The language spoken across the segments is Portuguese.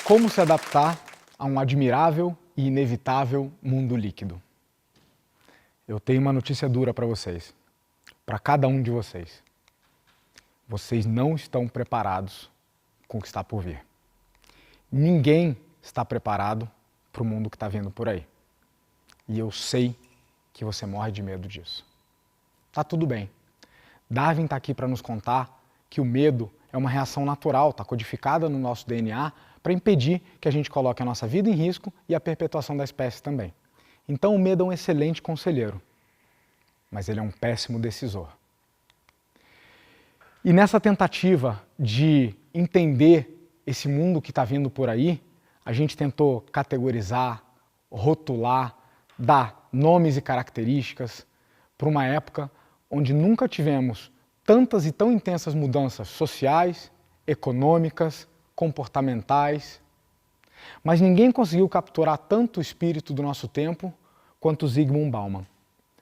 Como se adaptar a um admirável e inevitável mundo líquido? Eu tenho uma notícia dura para vocês, para cada um de vocês. Vocês não estão preparados com o que está por vir. Ninguém está preparado para o mundo que está vindo por aí. E eu sei que você morre de medo disso. Tá tudo bem. Darwin está aqui para nos contar que o medo é uma reação natural, está codificada no nosso DNA para impedir que a gente coloque a nossa vida em risco e a perpetuação da espécie também. Então o medo é um excelente conselheiro, mas ele é um péssimo decisor. E nessa tentativa de entender esse mundo que está vindo por aí, a gente tentou categorizar, rotular, dar nomes e características para uma época onde nunca tivemos tantas e tão intensas mudanças sociais, econômicas, comportamentais, mas ninguém conseguiu capturar tanto o espírito do nosso tempo quanto Zygmunt Bauman,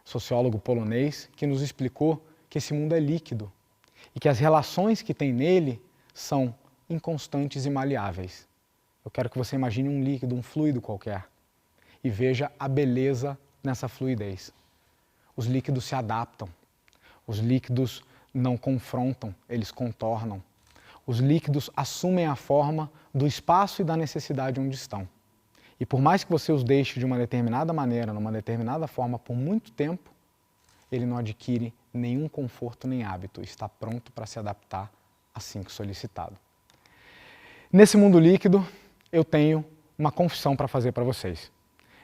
sociólogo polonês, que nos explicou que esse mundo é líquido e que as relações que tem nele são inconstantes e maleáveis. Eu quero que você imagine um líquido, um fluido qualquer, e veja a beleza nessa fluidez. Os líquidos se adaptam, os líquidos não confrontam, eles contornam. Os líquidos assumem a forma do espaço e da necessidade onde estão. E por mais que você os deixe de uma determinada maneira, numa determinada forma por muito tempo, ele não adquire nenhum conforto nem hábito, está pronto para se adaptar assim que solicitado. Nesse mundo líquido, eu tenho uma confissão para fazer para vocês.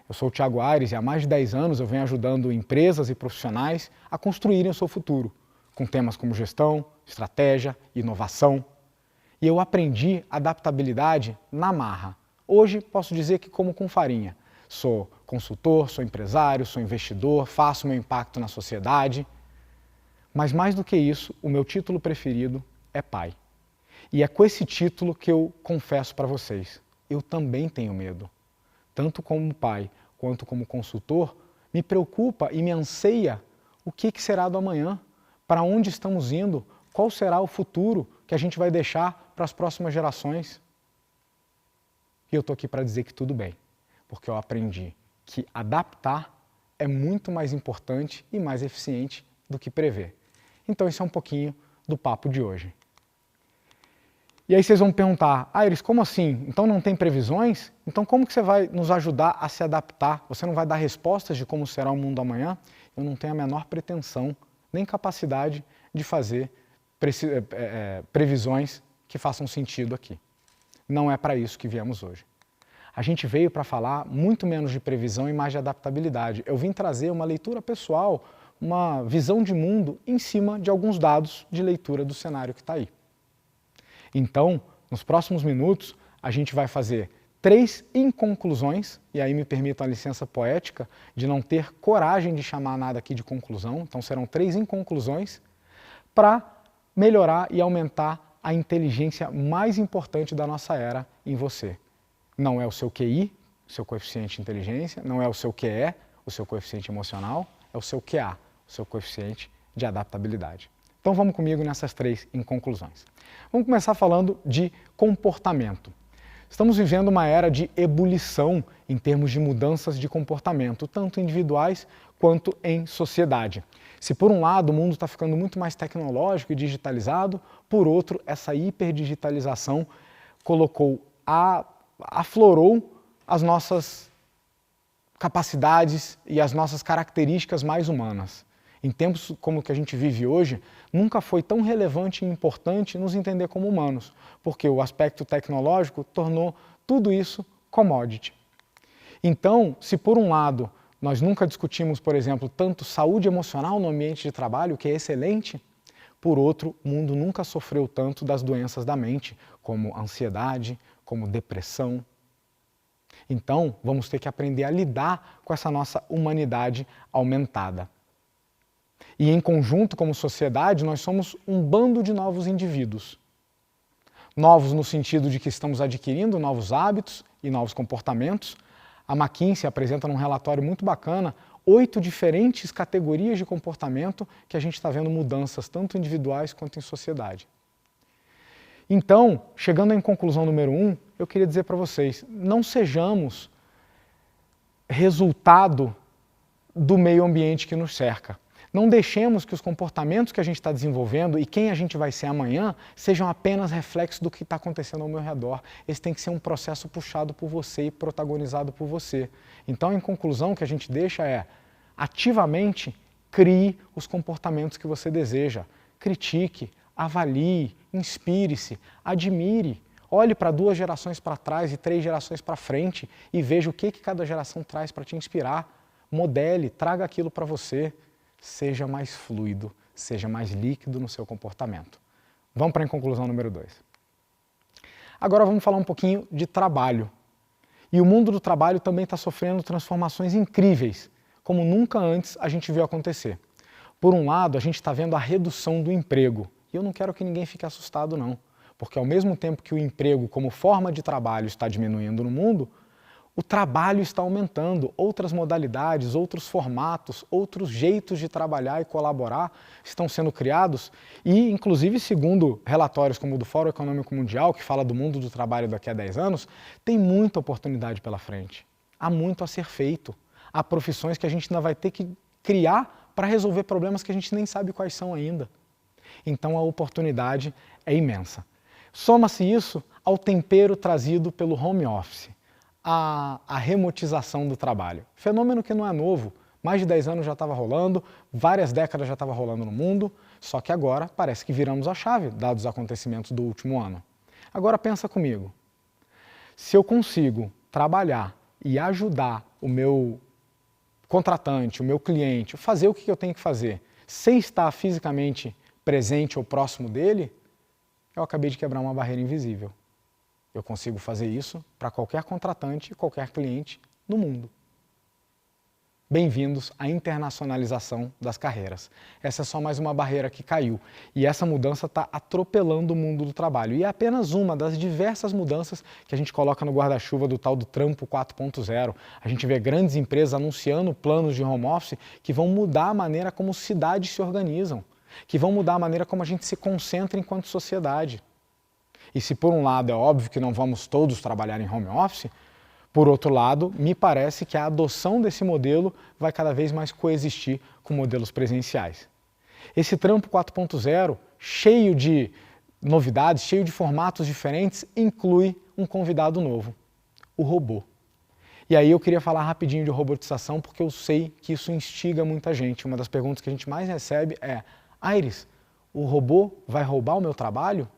Eu sou o Thiago Aires e há mais de 10 anos eu venho ajudando empresas e profissionais a construírem o seu futuro, com temas como gestão, estratégia, inovação. E eu aprendi adaptabilidade na marra. Hoje posso dizer que como com farinha. Sou consultor, sou empresário, sou investidor, faço meu impacto na sociedade. Mas mais do que isso, o meu título preferido é pai. E é com esse título que eu confesso para vocês, eu também tenho medo. Tanto como pai quanto como consultor, me preocupa e me anseia o que será do amanhã, para onde estamos indo, qual será o futuro que a gente vai deixar para as próximas gerações. E eu estou aqui para dizer que tudo bem, porque eu aprendi que adaptar é muito mais importante e mais eficiente do que prever. Então esse é um pouquinho do papo de hoje. E aí vocês vão me perguntar, Aires, como assim? Então não tem previsões? Então como que você vai nos ajudar a se adaptar? Você não vai dar respostas de como será o mundo amanhã? Eu não tenho a menor pretensão, nem capacidade de fazer previsões que façam sentido aqui. Não é para isso que viemos hoje. A gente veio para falar muito menos de previsão e mais de adaptabilidade. Eu vim trazer uma leitura pessoal, uma visão de mundo em cima de alguns dados de leitura do cenário que está aí. Então, nos próximos minutos, a gente vai fazer 3 inconclusões, e aí me permito a licença poética de não ter coragem de chamar nada aqui de conclusão, então serão 3 inconclusões para melhorar e aumentar a inteligência mais importante da nossa era em você. Não é o seu QI, o seu coeficiente de inteligência, não é o seu QE, o seu coeficiente emocional, é o seu QA, o seu coeficiente de adaptabilidade. Então vamos comigo nessas 3 inconclusões. Vamos começar falando de comportamento. Estamos vivendo uma era de ebulição em termos de mudanças de comportamento, tanto individuais quanto em sociedade. Se por um lado o mundo está ficando muito mais tecnológico e digitalizado, por outro, essa hiperdigitalização aflorou as nossas capacidades e as nossas características mais humanas. Em tempos como o que a gente vive hoje, nunca foi tão relevante e importante nos entender como humanos, porque o aspecto tecnológico tornou tudo isso commodity. Então, se por um lado nós nunca discutimos, por exemplo, tanto saúde emocional no ambiente de trabalho, que é excelente, por outro, o mundo nunca sofreu tanto das doenças da mente, como ansiedade, como depressão. Então, vamos ter que aprender a lidar com essa nossa humanidade aumentada. E em conjunto, como sociedade, nós somos um bando de novos indivíduos. Novos no sentido de que estamos adquirindo novos hábitos e novos comportamentos. A McKinsey apresenta num relatório muito bacana 8 diferentes categorias de comportamento que a gente está vendo mudanças tanto individuais quanto em sociedade. Então, chegando em conclusão número 1, eu queria dizer para vocês, não sejamos resultado do meio ambiente que nos cerca. Não deixemos que os comportamentos que a gente está desenvolvendo e quem a gente vai ser amanhã sejam apenas reflexos do que está acontecendo ao meu redor. Esse tem que ser um processo puxado por você e protagonizado por você. Então, em conclusão, o que a gente deixa é, ativamente, crie os comportamentos que você deseja. Critique, avalie, inspire-se, admire. Olhe para 2 gerações para trás e 3 gerações para frente e veja o que cada geração traz para te inspirar. Modele, traga aquilo para você. Seja mais fluido, seja mais líquido no seu comportamento. Vamos para a conclusão número 2. Agora vamos falar um pouquinho de trabalho. E o mundo do trabalho também está sofrendo transformações incríveis, como nunca antes a gente viu acontecer. Por um lado, a gente está vendo a redução do emprego. E eu não quero que ninguém fique assustado não, porque ao mesmo tempo que o emprego como forma de trabalho está diminuindo no mundo, o trabalho está aumentando, outras modalidades, outros formatos, outros jeitos de trabalhar e colaborar estão sendo criados e, inclusive, segundo relatórios como o do Fórum Econômico Mundial, que fala do mundo do trabalho daqui a 10 anos, tem muita oportunidade pela frente. Há muito a ser feito. Há profissões que a gente ainda vai ter que criar para resolver problemas que a gente nem sabe quais são ainda. Então a oportunidade é imensa. Soma-se isso ao tempero trazido pelo home office. A remotização do trabalho. Fenômeno que não é novo, mais de 10 anos já estava rolando, várias décadas já estava rolando no mundo, só que agora parece que viramos a chave, dados os acontecimentos do último ano. Agora pensa comigo, se eu consigo trabalhar e ajudar o meu contratante, o meu cliente, fazer o que eu tenho que fazer, sem estar fisicamente presente ou próximo dele, eu acabei de quebrar uma barreira invisível. Eu consigo fazer isso para qualquer contratante e qualquer cliente no mundo. Bem-vindos à internacionalização das carreiras. Essa é só mais uma barreira que caiu. E essa mudança está atropelando o mundo do trabalho. E é apenas uma das diversas mudanças que a gente coloca no guarda-chuva do tal do trampo 4.0. A gente vê grandes empresas anunciando planos de home office que vão mudar a maneira como cidades se organizam, que vão mudar a maneira como a gente se concentra enquanto sociedade. E se por um lado é óbvio que não vamos todos trabalhar em home office, por outro lado, me parece que a adoção desse modelo vai cada vez mais coexistir com modelos presenciais. Esse trampo 4.0, cheio de novidades, cheio de formatos diferentes, inclui um convidado novo, o robô. E aí eu queria falar rapidinho de robotização, porque eu sei que isso instiga muita gente. Uma das perguntas que a gente mais recebe é: Aires, o robô vai roubar o meu trabalho?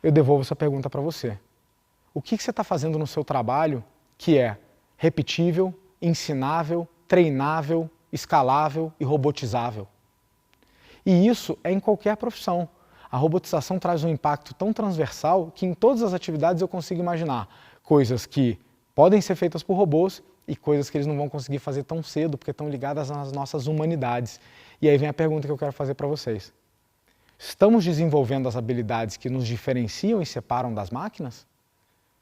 Eu devolvo essa pergunta para você. O que você está fazendo no seu trabalho que é repetível, ensinável, treinável, escalável e robotizável? E isso é em qualquer profissão. A robotização traz um impacto tão transversal que em todas as atividades eu consigo imaginar coisas que podem ser feitas por robôs e coisas que eles não vão conseguir fazer tão cedo porque estão ligadas às nossas humanidades. E aí vem a pergunta que eu quero fazer para vocês. Estamos desenvolvendo as habilidades que nos diferenciam e separam das máquinas?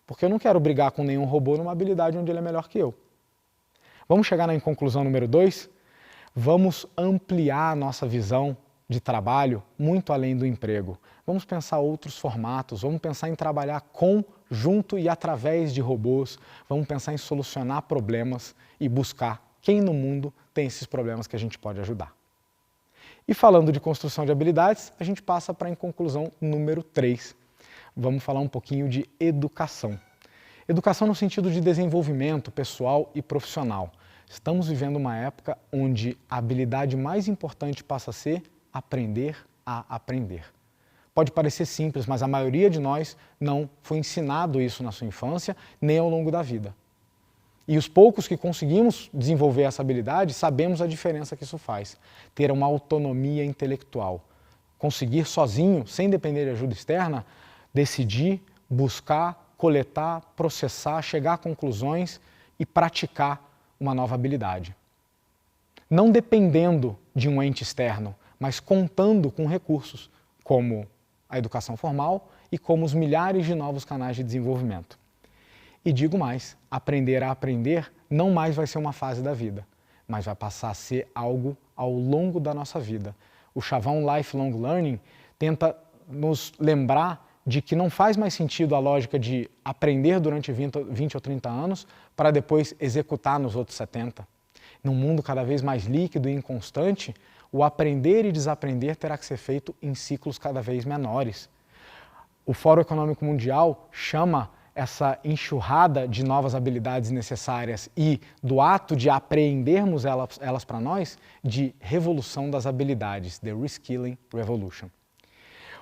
Porque eu não quero brigar com nenhum robô numa habilidade onde ele é melhor que eu. Vamos chegar na conclusão número 2? Vamos ampliar a nossa visão de trabalho muito além do emprego. Vamos pensar outros formatos, vamos pensar em trabalhar com, junto e através de robôs, vamos pensar em solucionar problemas e buscar quem no mundo tem esses problemas que a gente pode ajudar. E falando de construção de habilidades, a gente passa para a conclusão número 3. Vamos falar um pouquinho de educação. Educação no sentido de desenvolvimento pessoal e profissional. Estamos vivendo uma época onde a habilidade mais importante passa a ser aprender a aprender. Pode parecer simples, mas a maioria de nós não foi ensinado isso na sua infância, nem ao longo da vida. E os poucos que conseguimos desenvolver essa habilidade, sabemos a diferença que isso faz. Ter uma autonomia intelectual. Conseguir sozinho, sem depender de ajuda externa, decidir, buscar, coletar, processar, chegar a conclusões e praticar uma nova habilidade. Não dependendo de um ente externo, mas contando com recursos, como a educação formal e como os milhares de novos canais de desenvolvimento. E digo mais, aprender a aprender não mais vai ser uma fase da vida, mas vai passar a ser algo ao longo da nossa vida. O chavão Lifelong Learning tenta nos lembrar de que não faz mais sentido a lógica de aprender durante 20 ou 30 anos para depois executar nos outros 70. Num mundo cada vez mais líquido e inconstante, o aprender e desaprender terá que ser feito em ciclos cada vez menores. O Fórum Econômico Mundial chama essa enxurrada de novas habilidades necessárias e do ato de apreendermos elas para nós de revolução das habilidades, The Reskilling Revolution.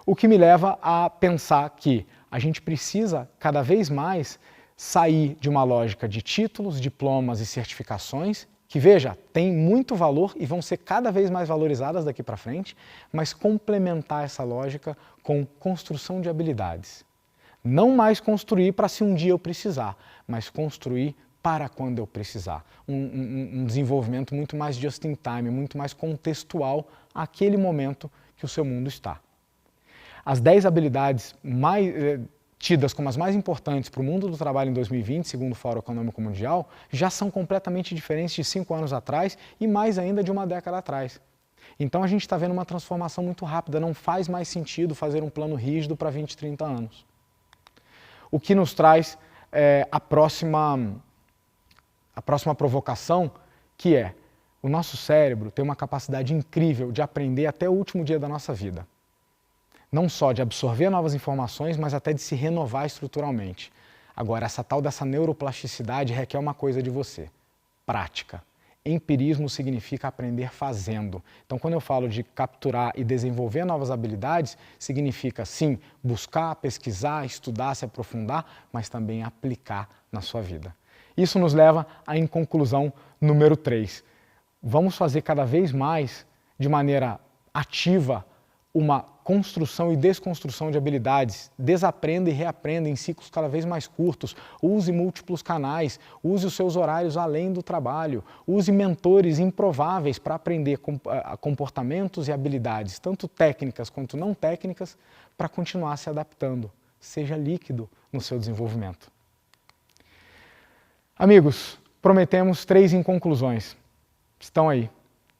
O que me leva a pensar que a gente precisa cada vez mais sair de uma lógica de títulos, diplomas e certificações, que, veja, tem muito valor e vão ser cada vez mais valorizadas daqui para frente, mas complementar essa lógica com construção de habilidades. Não mais construir para se um dia eu precisar, mas construir para quando eu precisar. Um desenvolvimento muito mais just in time, muito mais contextual àquele momento que o seu mundo está. As 10 habilidades tidas como as mais importantes para o mundo do trabalho em 2020, segundo o Fórum Econômico Mundial, já são completamente diferentes de 5 anos atrás e mais ainda de uma década atrás. Então a gente está vendo uma transformação muito rápida, não faz mais sentido fazer um plano rígido para 20, 30 anos. O que nos traz a próxima provocação, que é o nosso cérebro tem uma capacidade incrível de aprender até o último dia da nossa vida. Não só de absorver novas informações, mas até de se renovar estruturalmente. Agora, essa tal dessa neuroplasticidade requer uma coisa de você: prática. Empirismo significa aprender fazendo. Então, quando eu falo de capturar e desenvolver novas habilidades, significa, sim, buscar, pesquisar, estudar, se aprofundar, mas também aplicar na sua vida. Isso nos leva à conclusão número 3. Vamos fazer cada vez mais, de maneira ativa, uma construção e desconstrução de habilidades. Desaprenda e reaprenda em ciclos cada vez mais curtos. Use múltiplos canais, use os seus horários além do trabalho. Use mentores improváveis para aprender comportamentos e habilidades, tanto técnicas quanto não técnicas, para continuar se adaptando. Seja líquido no seu desenvolvimento. Amigos, prometemos 3 conclusões. Estão aí.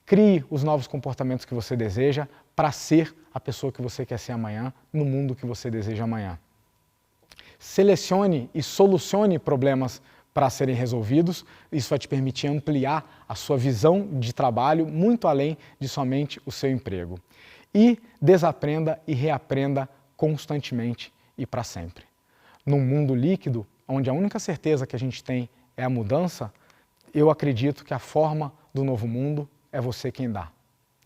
Crie os novos comportamentos que você deseja para ser a pessoa que você quer ser amanhã, no mundo que você deseja amanhã. Selecione e solucione problemas para serem resolvidos. Isso vai te permitir ampliar a sua visão de trabalho muito além de somente o seu emprego. E desaprenda e reaprenda constantemente e para sempre. Num mundo líquido, onde a única certeza que a gente tem é a mudança, eu acredito que a forma do novo mundo é você quem dá.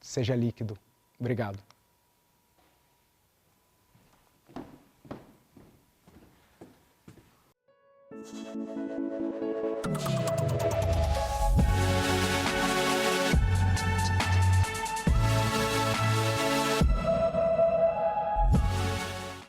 Seja líquido. Obrigado.